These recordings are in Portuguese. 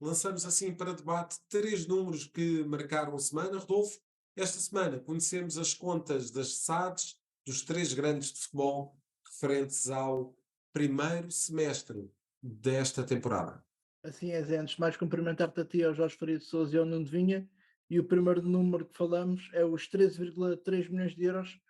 lançamos assim para debate 3 números que marcaram a semana. Rodolfo, esta semana conhecemos as contas das SADs dos 3 grandes de futebol referentes ao primeiro semestre desta temporada. Assim é, Zé. Antes de mais, cumprimentar-te a ti, ao Jorge Faria de Sousa e ao Nuno de Vinha. E o primeiro número que falamos é os 13,3 milhões de euros.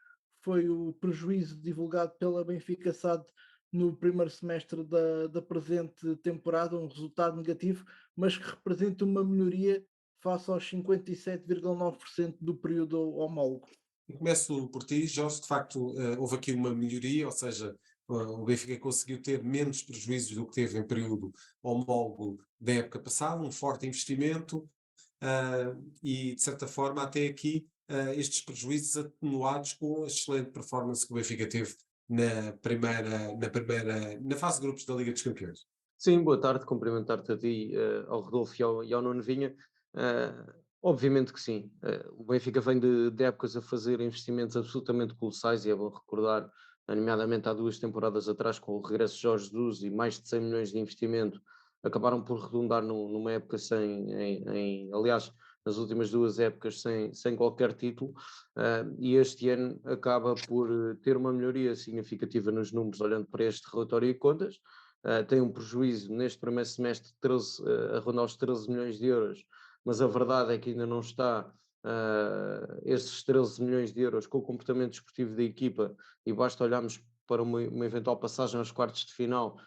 Foi o prejuízo divulgado pela Benfica SAD no primeiro semestre da presente temporada, um resultado negativo, mas que representa uma melhoria face aos 57,9% do período homólogo. Começo por ti, Jorge. De facto, houve aqui uma melhoria, ou seja, o Benfica conseguiu ter menos prejuízos do que teve em período homólogo da época passada, um forte investimento e, de certa forma, até aqui estes prejuízos atenuados com a excelente performance que o Benfica teve na fase de grupos da Liga dos Campeões. Sim, boa tarde, cumprimentar-te a ti, ao Rodolfo e ao Nuno Vinha. Obviamente que sim. O Benfica vem de épocas a fazer investimentos absolutamente colossais, e é bom recordar, nomeadamente há 2 temporadas atrás, com o regresso de Jorge Jesus e mais de 100 milhões de investimento, acabaram por redundar numa época aliás, nas últimas 2 épocas sem qualquer título, e este ano acaba por ter uma melhoria significativa nos números, olhando para este relatório de contas. Tem um prejuízo neste primeiro semestre a rondar os 13 milhões de euros, mas a verdade é que ainda não está esses 13 milhões de euros com o comportamento desportivo da equipa, e basta olharmos para uma eventual passagem aos quartos de final,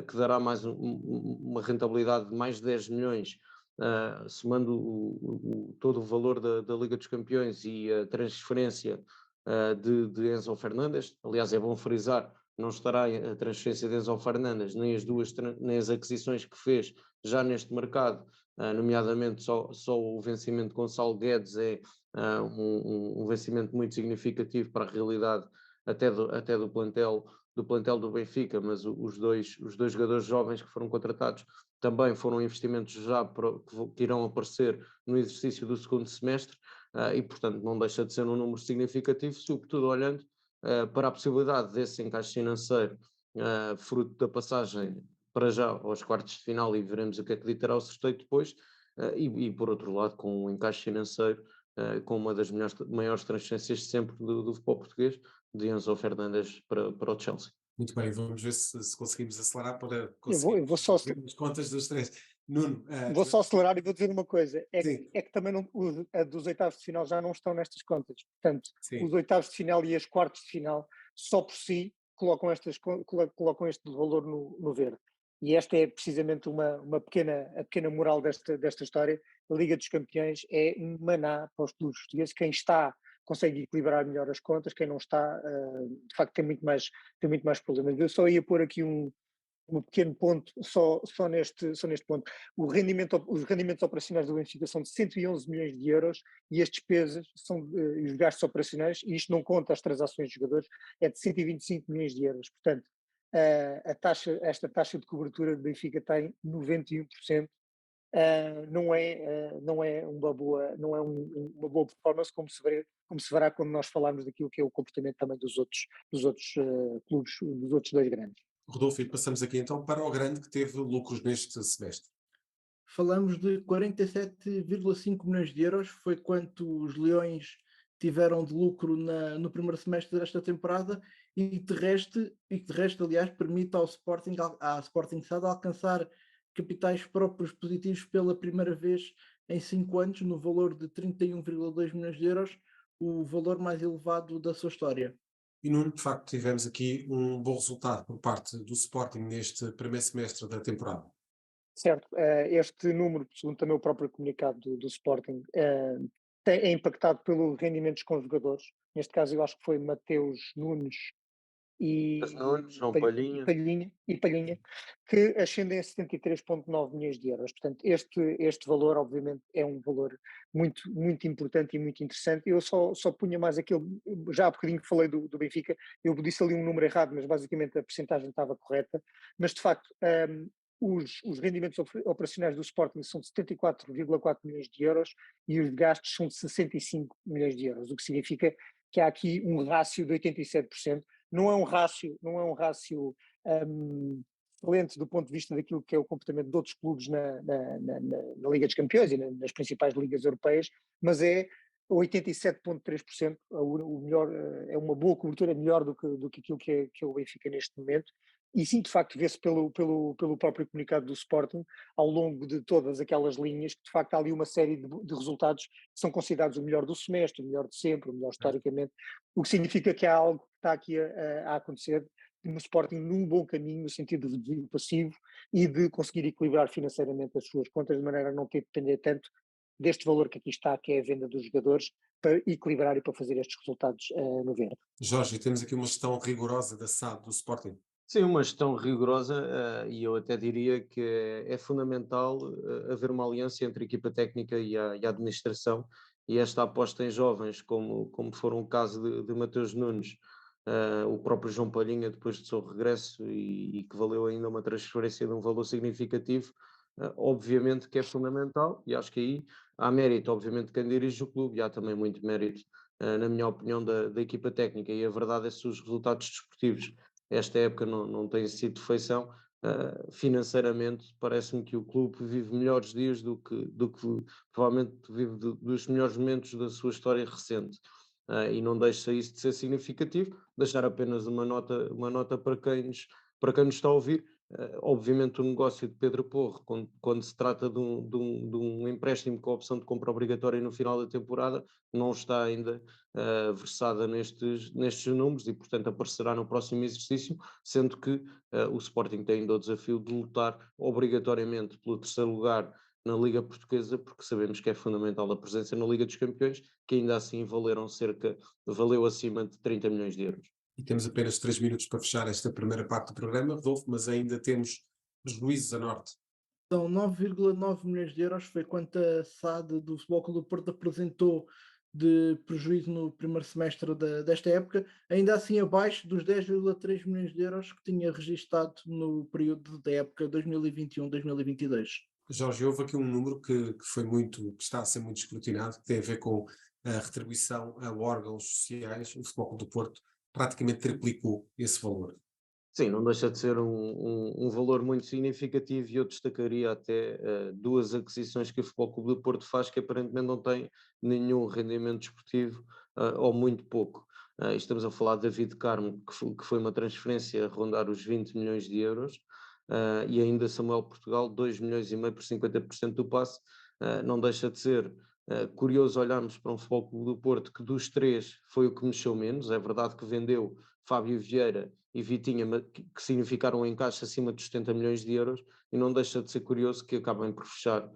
que dará mais uma rentabilidade de mais de 10 milhões, somando todo o valor da Liga dos Campeões e a transferência de Enzo Fernandes. Aliás, é bom frisar, não estará a transferência de Enzo Fernandes, nem as aquisições que fez já neste mercado, nomeadamente só o vencimento de Gonçalo Guedes é um vencimento muito significativo para a realidade até do plantel do Benfica, mas os dois jogadores jovens que foram contratados também foram investimentos já que irão aparecer no exercício do segundo semestre, e portanto não deixa de ser um número significativo, sobretudo olhando para a possibilidade desse encaixe financeiro, fruto da passagem para já aos quartos de final, e veremos o que é que ditará o sorteio depois, e por outro lado com um encaixe financeiro, com uma das maiores transferências de sempre do futebol português, de Enzo Fernandes para o Chelsea. Muito bem, vamos ver se conseguimos acelerar para conseguir eu vou só as contas dos 3. Nuno, vou só acelerar e vou dizer uma coisa, é que também dos oitavos de final já não estão nestas contas, portanto, sim, os oitavos de final e as quartos de final só por si colocam este valor no verde. E esta é precisamente a pequena moral desta história. A Liga dos Campeões é um maná para os clubes portugueses. Quem está consegue equilibrar melhor as contas, quem não está, de facto, tem muito mais problemas. Eu só ia pôr aqui um pequeno ponto, só neste ponto. Os rendimentos operacionais do Benfica são de 111 milhões de euros e as despesas os gastos operacionais, e isto não conta as transações de jogadores, é de 125 milhões de euros. Portanto, esta taxa de cobertura do Benfica tem 91%. Não é uma boa performance, como se verá quando nós falarmos daquilo que é o comportamento também dos outros clubes, dos outros 2 grandes. Rodolfo, e passamos aqui então para o grande que teve lucros neste semestre. Falamos de 47,5 milhões de euros, foi quanto os Leões tiveram de lucro no primeiro semestre desta temporada, e de resto, aliás, permite à Sporting SAD alcançar capitais próprios positivos pela primeira vez em 5 anos, no valor de 31,2 milhões de euros, o valor mais elevado da sua história. E Nuno, de facto, tivemos aqui um bom resultado por parte do Sporting neste primeiro semestre da temporada. Certo, este número, segundo também o próprio comunicado do Sporting, é impactado pelo rendimento com os jogadores. Neste caso eu acho que foi Mateus Nunes e João Palhinha, que ascendem a 73,9 milhões de euros. Portanto, este valor, obviamente, é um valor muito, muito importante e muito interessante. Eu só punha mais aquele, já há bocadinho que falei do Benfica, eu disse ali um número errado, mas basicamente a percentagem estava correta. Mas, de facto, os rendimentos operacionais do Sporting são de 74,4 milhões de euros e os gastos são de 65 milhões de euros, o que significa que há aqui um rácio de 87%. Não é um rácio excelente do ponto de vista daquilo que é o comportamento de outros clubes na Liga dos Campeões e nas principais ligas europeias, mas é 87,3%, o melhor, é uma boa cobertura, melhor do que aquilo que é o Benfica neste momento. E sim, de facto, vê-se pelo próprio comunicado do Sporting, ao longo de todas aquelas linhas, que de facto há ali uma série de resultados que são considerados o melhor do semestre, o melhor de sempre, o melhor historicamente, o que significa que há algo que está aqui a acontecer no Sporting num bom caminho, no sentido de reduzir o passivo e de conseguir equilibrar financeiramente as suas contas, de maneira a não ter de depender tanto deste valor que aqui está, que é a venda dos jogadores, para equilibrar e para fazer estes resultados no verde. Jorge, temos aqui uma gestão rigorosa da SAD do Sporting. Sim, uma gestão rigorosa e eu até diria que é fundamental haver uma aliança entre a equipa técnica e a administração, e esta aposta em jovens, como foram o caso de Mateus Nunes, o próprio João Palhinha depois do seu regresso e que valeu ainda uma transferência de um valor significativo, obviamente que é fundamental, e acho que aí há mérito, obviamente, de quem dirige o clube, e há também muito mérito, na minha opinião, da equipa técnica, e a verdade é que os resultados desportivos esta época não tem sido de feição. Financeiramente parece-me que o clube vive melhores dias do que provavelmente vive dos melhores momentos da sua história recente, e não deixa isso de ser significativo. Deixar apenas uma nota para quem nos está a ouvir. Obviamente o negócio de Pedro Porro, quando se trata de um empréstimo com a opção de compra obrigatória no final da temporada, não está ainda versada nestes números e, portanto, aparecerá no próximo exercício, sendo que o Sporting tem ainda o desafio de lutar obrigatoriamente pelo terceiro lugar na Liga Portuguesa, porque sabemos que é fundamental a presença na Liga dos Campeões, que ainda assim valeu acima de 30 milhões de euros. E temos apenas 3 minutos para fechar esta primeira parte do programa, Rodolfo, mas ainda temos prejuízos a norte. Então, 9,9 milhões de euros foi quanto a SAD do Futebol Clube do Porto apresentou de prejuízo no primeiro semestre desta época, ainda assim abaixo dos 10,3 milhões de euros que tinha registado no período da época 2021-2022. Jorge, houve aqui um número que está a ser muito escrutinado, que tem a ver com a retribuição a órgãos sociais. O Futebol Clube do Porto praticamente triplicou esse valor. Sim, não deixa de ser um valor muito significativo, e eu destacaria até duas aquisições que o Futebol Clube do Porto faz, que aparentemente não têm nenhum rendimento desportivo, ou muito pouco. Estamos a falar de David Carmo, que foi uma transferência a rondar os 20 milhões de euros, e ainda Samuel Portugal, 2 milhões e meio por 50% do passe. Não deixa de ser curioso olharmos para um Futebol Clube do Porto que dos três foi o que mexeu menos. É verdade que vendeu Fábio Vieira e Vitinha, que significaram um encaixe acima dos 70 milhões de euros, e não deixa de ser curioso que acabem por fechar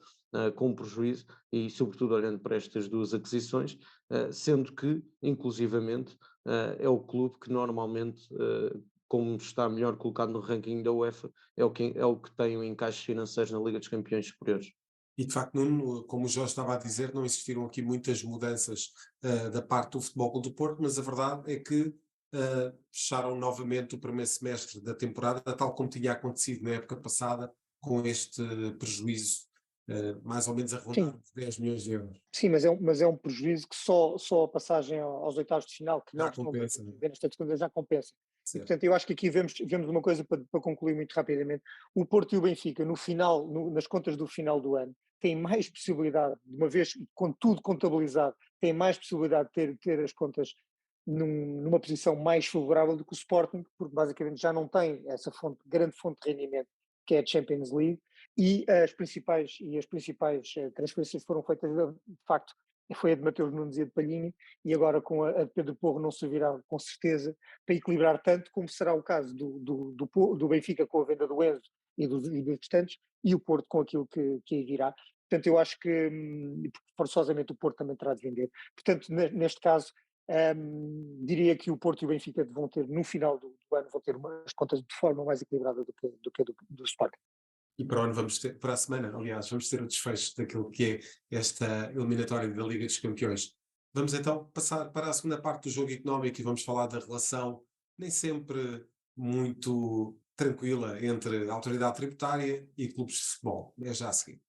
com prejuízo, e sobretudo olhando para estas duas aquisições, sendo que, inclusivamente, é o clube que normalmente, como está melhor colocado no ranking da UEFA, é o que tem um encaixe financeiro na Liga dos Campeões superiores. E de facto, Nuno, como o Jorge estava a dizer, não existiram aqui muitas mudanças da parte do Futebol Clube do Porto, mas a verdade é que fecharam novamente o primeiro semestre da temporada, tal como tinha acontecido na época passada, com este prejuízo mais ou menos a rondar os 10 milhões de euros. Sim, mas é um prejuízo que só a passagem aos oitavos de final, que não estão nesta segunda, já compensa. E, portanto, eu acho que aqui vemos uma coisa para concluir muito rapidamente. O Porto e o Benfica, no final, nas contas do final do ano, têm mais possibilidade, de uma vez com tudo contabilizado, têm mais possibilidade de ter as contas numa posição mais favorável do que o Sporting, porque basicamente já não tem essa grande fonte de rendimento que é a Champions League, e as principais transferências foram feitas, de facto, foi a de Mateus Nunes e a de Palhinha, e agora com a de Pedro Porro não servirá com certeza para equilibrar tanto como será o caso do Benfica com a venda do Enzo e dos restantes, e o Porto com aquilo que aí virá. Portanto, eu acho que forçosamente o Porto também terá de vender. Portanto, neste caso, diria que o Porto e o Benfica vão ter, no final do ano, vão ter as contas de forma mais equilibrada do que do Sporting. E para o ano para a semana, aliás, vamos ter o desfecho daquilo que é esta eliminatória da Liga dos Campeões. Vamos então passar para a segunda parte do jogo económico e vamos falar da relação nem sempre muito tranquila entre a autoridade tributária e clubes de futebol. É já a seguir.